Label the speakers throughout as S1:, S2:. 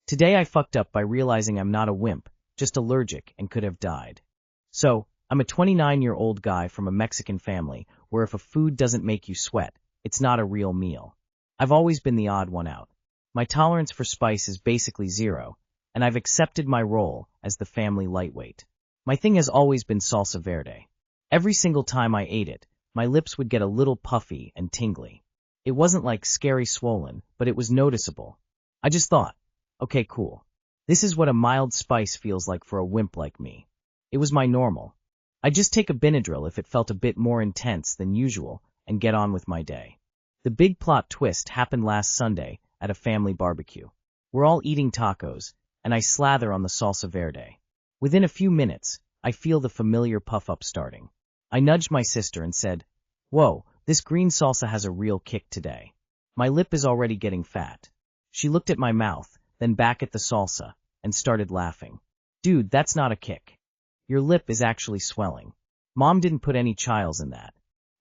S1: Today I fucked up by realizing I'm not a wimp, just allergic and could have died. So, I'm a 29-year-old guy from a Mexican family where if a food doesn't make you sweat, it's not a real meal. I've always been the odd one out. My tolerance for spice is basically zero, and I've accepted my role as the family lightweight. My thing has always been salsa verde. Every single time I ate it, my lips would get a little puffy and tingly. It wasn't like scary swollen, but it was noticeable. I just thought, okay, cool. This is what a mild spice feels like for a wimp like me. It was my normal. I'd just take a Benadryl if it felt a bit more intense than usual and get on with my day. The big plot twist happened last Sunday at a family barbecue. We're all eating tacos, and I slather on the salsa verde. Within a few minutes, I feel the familiar puff-up starting. I nudged my sister and said, "Whoa, this green salsa has a real kick today. My lip is already getting fat." She looked at my mouth, then back at the salsa, and started laughing. "Dude, that's not a kick. Your lip is actually swelling. Mom didn't put any chiles in that.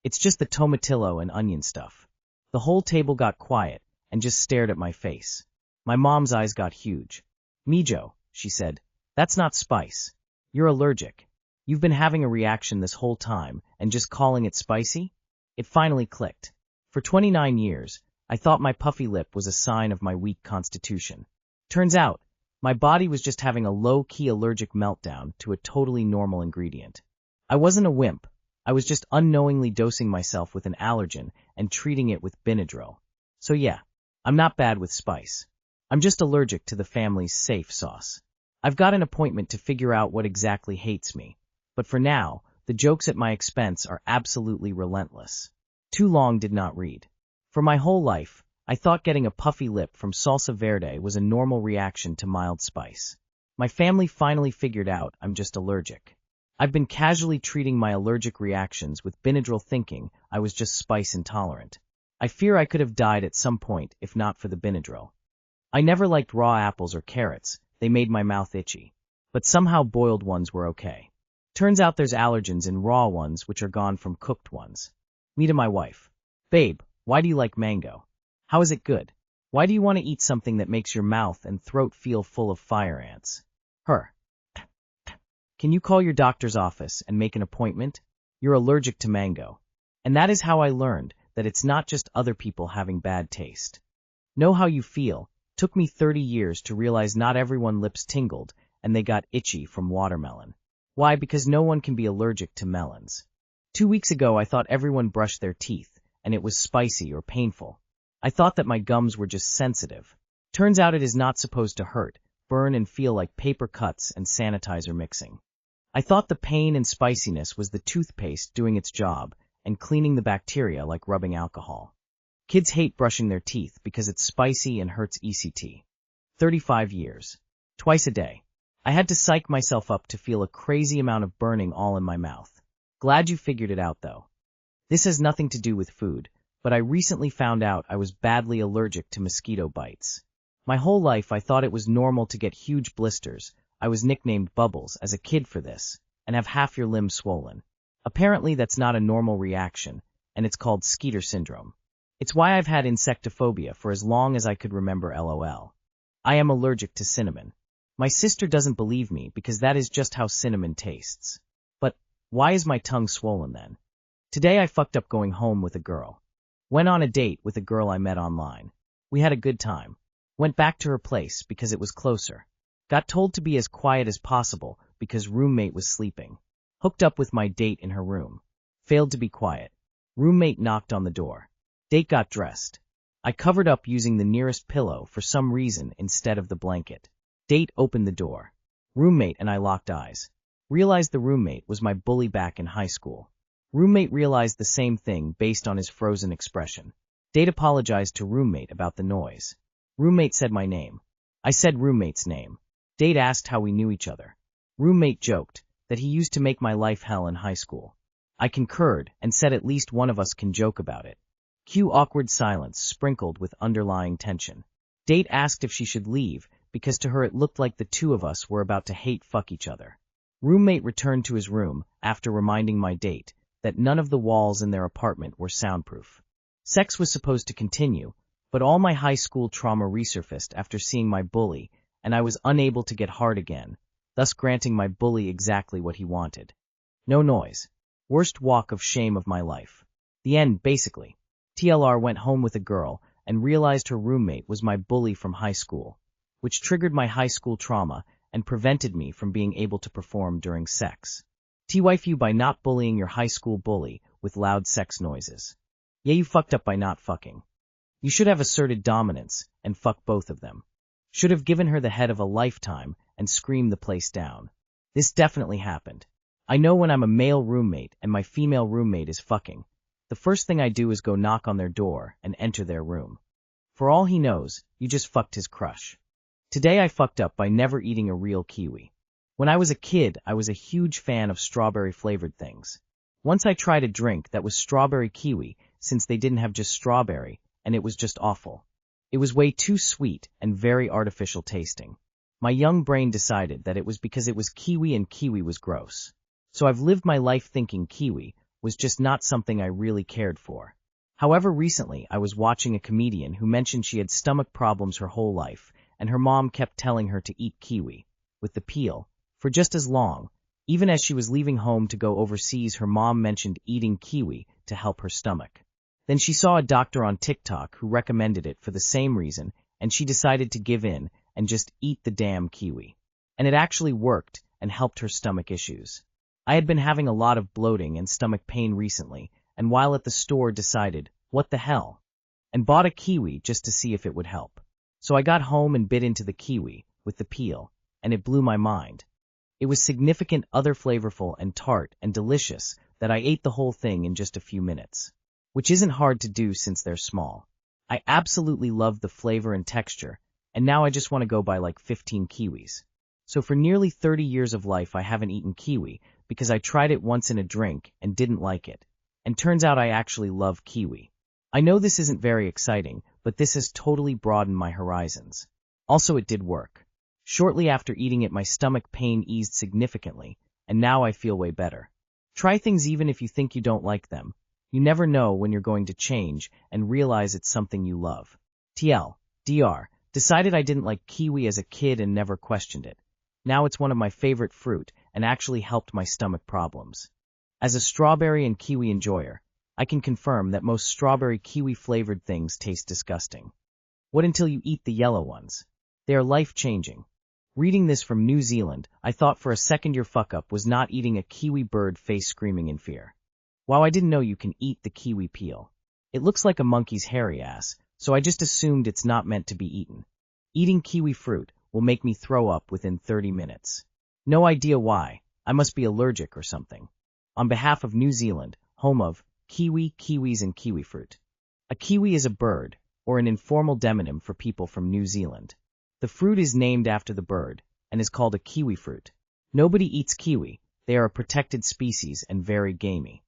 S1: It's just the tomatillo and onion stuff." The whole table got quiet and just stared at my face. My mom's eyes got huge. "Mijo," she said, "that's not spice. You're allergic. You've been having a reaction this whole time and just calling it spicy?" It finally clicked. For 29 years, I thought my puffy lip was a sign of my weak constitution. Turns out, my body was just having a low-key allergic meltdown to a totally normal ingredient. I wasn't a wimp. I was just unknowingly dosing myself with an allergen and treating it with Benadryl. So yeah, I'm not bad with spice. I'm just allergic to the family's safe sauce. I've got an appointment to figure out what exactly hates me, but for now, the jokes at my expense are absolutely relentless. Too long did not read. For my whole life, I thought getting a puffy lip from salsa verde was a normal reaction to mild spice. My family finally figured out I'm just allergic. I've been casually treating my allergic reactions with Benadryl thinking I was just spice intolerant. I fear I could have died at some point if not for the Benadryl. I never liked raw apples or carrots, they made my mouth itchy. But somehow boiled ones were okay. Turns out there's allergens in raw ones which are gone from cooked ones. Me to my wife. "Babe, why do you like mango? How is it good? Why do you want to eat something that makes your mouth and throat feel full of fire ants?" Her. "Can you call your doctor's office and make an appointment? You're allergic to mango." And that is how I learned that it's not just other people having bad taste. Know how you feel. Took me 30 years to realize not everyone lips tingled and they got itchy from watermelon. Why? Because no one can be allergic to melons. 2 weeks ago I thought everyone brushed their teeth and it was spicy or painful. I thought that my gums were just sensitive. Turns out it is not supposed to hurt, burn and feel like paper cuts and sanitizer mixing. I thought the pain and spiciness was the toothpaste doing its job and cleaning the bacteria like rubbing alcohol. Kids hate brushing their teeth because it's spicy and hurts ECT. 35 years. Twice a day. I had to psych myself up to feel a crazy amount of burning all in my mouth. Glad you figured it out though. This has nothing to do with food, but I recently found out I was badly allergic to mosquito bites. My whole life I thought it was normal to get huge blisters. I was nicknamed Bubbles as a kid for this, and have half your limbs swollen. Apparently that's not a normal reaction, and it's called Skeeter syndrome. It's why I've had insectophobia for as long as I could remember LOL. I am allergic to cinnamon. My sister doesn't believe me because that is just how cinnamon tastes. But why is my tongue swollen then? Today I fucked up going home with a girl. Went on a date with a girl I met online. We had a good time. Went back to her place because it was closer. Got told to be as quiet as possible because roommate was sleeping. Hooked up with my date in her room. Failed to be quiet. Roommate knocked on the door. Date got dressed. I covered up using the nearest pillow for some reason instead of the blanket. Date opened the door. Roommate and I locked eyes. Realized the roommate was my bully back in high school. Roommate realized the same thing based on his frozen expression. Date apologized to roommate about the noise. Roommate said my name. I said roommate's name. Date asked how we knew each other. Roommate joked that he used to make my life hell in high school. I concurred and said at least one of us can joke about it. Cue awkward silence sprinkled with underlying tension. Date asked if she should leave because to her it looked like the two of us were about to hate fuck each other. Roommate returned to his room after reminding my date that none of the walls in their apartment were soundproof. Sex was supposed to continue, but all my high school trauma resurfaced after seeing my bully, and I was unable to get hard again, thus granting my bully exactly what he wanted. No noise. Worst walk of shame of my life. The end, basically. TLR went home with a girl and realized her roommate was my bully from high school, which triggered my high school trauma and prevented me from being able to perform during sex. TIFU by not bullying your high school bully with loud sex noises. Yeah, you fucked up by not fucking. You should have asserted dominance and fuck both of them. Should have given her the head of a lifetime and screamed the place down. This definitely happened. I know when I'm a male roommate and my female roommate is fucking, the first thing I do is go knock on their door and enter their room. For all he knows, you just fucked his crush. Today I fucked up by never eating a real kiwi. When I was a kid, I was a huge fan of strawberry-flavored things. Once I tried a drink that was strawberry kiwi, since they didn't have just strawberry, and it was just awful. It was way too sweet and very artificial tasting. My young brain decided that it was because it was kiwi and kiwi was gross. So I've lived my life thinking kiwi was just not something I really cared for. However, recently I was watching a comedian who mentioned she had stomach problems her whole life, and her mom kept telling her to eat kiwi, with the peel, for just as long. Even as she was leaving home to go overseas, her mom mentioned eating kiwi to help her stomach. Then she saw a doctor on TikTok who recommended it for the same reason, and she decided to give in and just eat the damn kiwi. And it actually worked and helped her stomach issues. I had been having a lot of bloating and stomach pain recently, and while at the store decided, what the hell? And bought a kiwi just to see if it would help. So I got home and bit into the kiwi, with the peel, and it blew my mind. It was significant, other flavorful and tart and delicious that I ate the whole thing in just a few minutes. Which isn't hard to do since they're small. I absolutely loved the flavor and texture, and now I just want to go buy like 15 kiwis. So for nearly 30 years of life I haven't eaten kiwi, because I tried it once in a drink and didn't like it. And turns out I actually love kiwi. I know this isn't very exciting, but this has totally broadened my horizons. Also, it did work. Shortly after eating it, my stomach pain eased significantly, and now I feel way better. Try things even if you think you don't like them. You never know when you're going to change and realize it's something you love. TLDR. Decided I didn't like kiwi as a kid and never questioned it. Now it's one of my favorite fruit and actually helped my stomach problems. As a strawberry and kiwi enjoyer, I can confirm that most strawberry kiwi flavored things taste disgusting. What until you eat the yellow ones? They are life-changing. Reading this from New Zealand, I thought for a second your fuck-up was not eating a kiwi bird face screaming in fear. Wow, I didn't know you can eat the kiwi peel. It looks like a monkey's hairy ass, so I just assumed it's not meant to be eaten. Eating kiwi fruit will make me throw up within 30 minutes. No idea why. I must be allergic or something. On behalf of New Zealand, home of kiwi, kiwis, and kiwi fruit. A kiwi is a bird, or an informal demonym for people from New Zealand. The fruit is named after the bird, and is called a kiwi fruit. Nobody eats kiwi. They are a protected species and very gamey.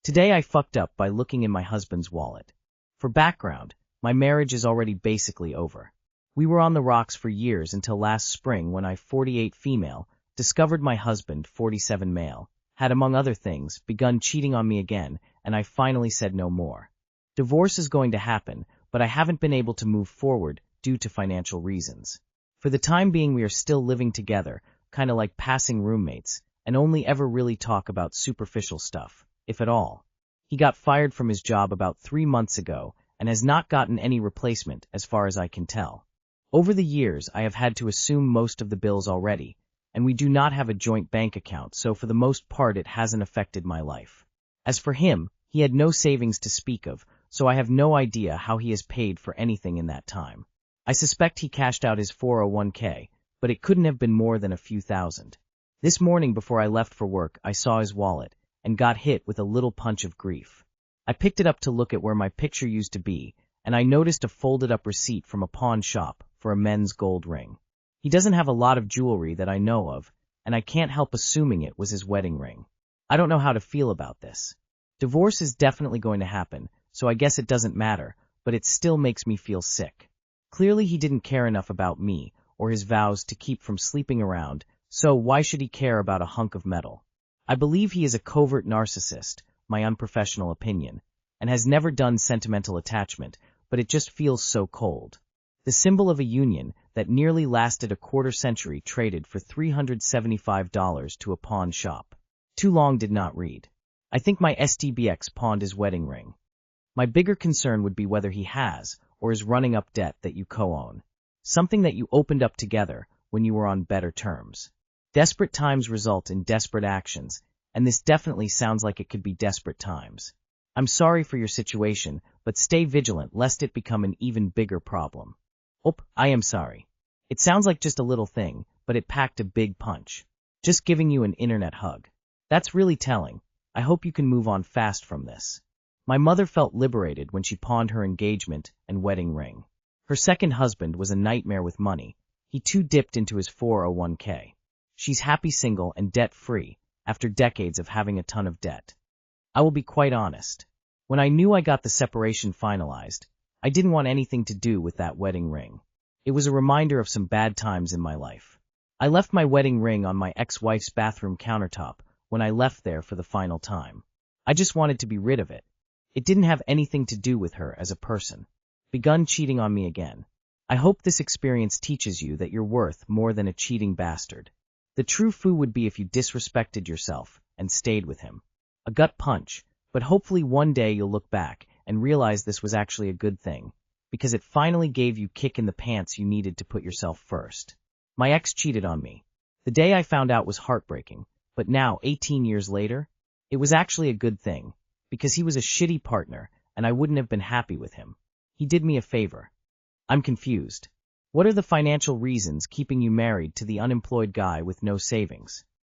S1: Today I fucked up by looking in my husband's wallet. For background, my marriage is already basically over. We were on the rocks for years until last spring when I, 48 female, discovered my husband, 47 male, had among other things begun cheating on me again, and I finally said no more. Divorce is going to happen, but I haven't been able to move forward due to financial reasons. For the time being we are still living together, kinda like passing roommates, and only ever really talk about superficial stuff, if at all. He got fired from his job about 3 months ago, and has not gotten any replacement as far as I can tell. Over the years I have had to assume most of the bills already, and we do not have a joint bank account, so for the most part it hasn't affected my life. As for him, he had no savings to speak of, so I have no idea how he has paid for anything in that time. I suspect he cashed out his 401k, but it couldn't have been more than a few thousand. This morning before I left for work I saw his wallet, and got hit with a little punch of grief. I picked it up to look at where my picture used to be, and I noticed a folded-up receipt from a pawn shop for a men's gold ring. He doesn't have a lot of jewelry that I know of, and I can't help assuming it was his wedding ring. I don't know how to feel about this. Divorce is definitely going to happen, so I guess it doesn't matter, but it still makes me feel sick. Clearly he didn't care enough about me, or his vows to keep from sleeping around, so why should he care about a hunk of metal? I believe he is a covert narcissist, my unprofessional opinion, and has never done sentimental attachment, but it just feels so cold. The symbol of a union that nearly lasted a quarter century traded for $375 to a pawn shop. Too long did not read. I think my STBX pawned his wedding ring. My bigger concern would be whether he has or is running up debt that you co-own. Something that you opened up together when you were on better terms. Desperate times result in desperate actions, and this definitely sounds like it could be desperate times. I'm sorry for your situation, but stay vigilant lest it become an even bigger problem. Oh, I am sorry. It sounds like just a little thing, but it packed a big punch. Just giving you an internet hug. That's really telling. I hope you can move on fast from this. My mother felt liberated when she pawned her engagement and wedding ring. Her second husband was a nightmare with money. He too dipped into his 401k. She's happy single and debt-free after decades of having a ton of debt. I will be quite honest. When I knew I got the separation finalized, I didn't want anything to do with that wedding ring. It was a reminder of some bad times in my life. I left my wedding ring on my ex-wife's bathroom countertop when I left there for the final time. I just wanted to be rid of it. It didn't have anything to do with her as a person. Begun cheating on me again. I hope this experience teaches you that you're worth more than a cheating bastard. The true foo would be if you disrespected yourself and stayed with him. A gut punch, but hopefully one day you'll look back and realize this was actually a good thing, because it finally gave you kick in the pants you needed to put yourself first. My ex cheated on me. The day I found out was heartbreaking, but now, 18 years later, it was actually a good thing, because he was a shitty partner and I wouldn't have been happy with him. He did me a favor. I'm confused. What are the financial reasons keeping you married to the unemployed guy with no savings?